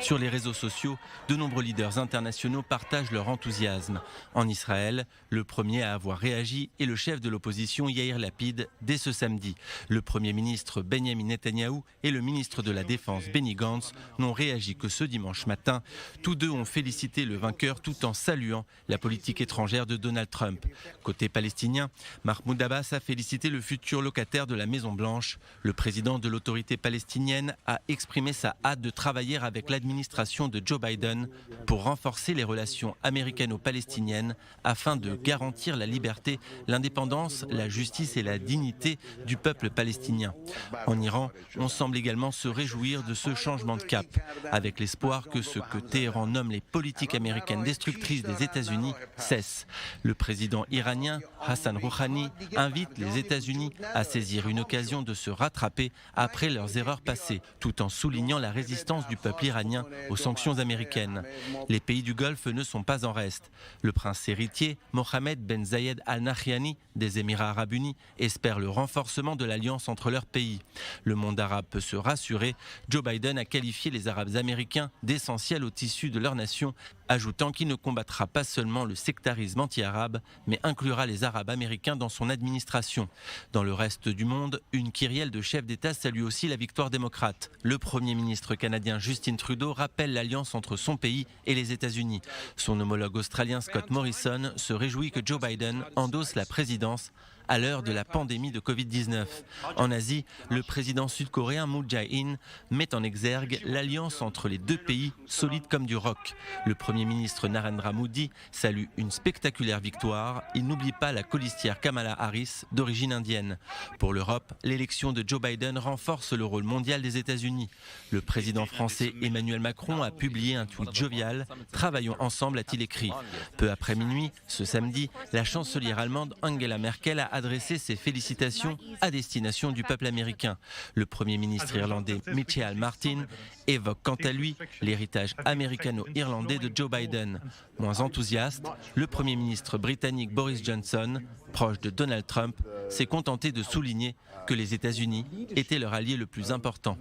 Sur les réseaux sociaux, de nombreux leaders internationaux partagent leur enthousiasme. En Israël, le premier à avoir réagi est le chef de l'opposition Yair Lapid dès ce samedi. Le Premier ministre Benjamin Netanyahou et le ministre de la Défense Benny Gantz n'ont réagi que ce dimanche matin. Tous deux ont félicité le vainqueur tout en saluant la politique étrangère de Donald Trump. Côté palestinien, Mahmoud Abbas a félicité le futur locataire de la Maison-Blanche. Le président de l'autorité palestinienne a exprimé sa hâte de travailler avec l'administration de Joe Biden pour renforcer les relations américano-palestiniennes afin de garantir la liberté, l'indépendance, la justice et la dignité du peuple palestinien. En Iran, on semble également se réjouir de ce changement de cap, avec l'espoir que ce que Téhéran nomme les politiques américaines destructrices des États-Unis cessent. Le président iranien Hassan Rouhani invite les États-Unis à saisir une occasion de se rattraper après leurs erreurs passées, tout en soulignant la résistance du peuple iranien aux sanctions américaines. Les pays du Golfe ne sont pas en reste. Le prince héritier, Mohammed Ben Zayed Al Nahyan des Émirats arabes unis, espère le renforcement de l'alliance entre leurs pays. Le monde arabe peut se rassurer. Joe Biden a qualifié les Arabes américains d'essentiels au tissu de leur nation, ajoutant qu'il ne combattra pas seulement le sectarisme anti-arabe, mais inclura les Arabes américains dans son administration. Dans le reste du monde, une kyrielle de chefs d'État salue aussi la victoire démocrate. Le Premier ministre canadien Justin Trudeau rappelle l'alliance entre son pays et les États-Unis. Son homologue australien Scott Morrison se réjouit que Joe Biden endosse la présidence à l'heure de la pandémie de Covid-19. En Asie, le président sud-coréen Moon Jae-in met en exergue l'alliance entre les deux pays, solide comme du roc. Le Premier ministre Narendra Modi salue une spectaculaire victoire. Il n'oublie pas la colistière Kamala Harris, d'origine indienne. Pour l'Europe, l'élection de Joe Biden renforce le rôle mondial des États-Unis. Le président français Emmanuel Macron a publié un tweet jovial. « Travaillons ensemble », a-t-il écrit. Peu après minuit, ce samedi, la chancelière allemande Angela Merkel a adressé ses félicitations à destination du peuple américain. Le Premier ministre irlandais Micheál Martin évoque quant à lui l'héritage américano-irlandais de Joe Biden. Moins enthousiaste, le Premier ministre britannique Boris Johnson, proche de Donald Trump, s'est contenté de souligner que les États-Unis étaient leur allié le plus important.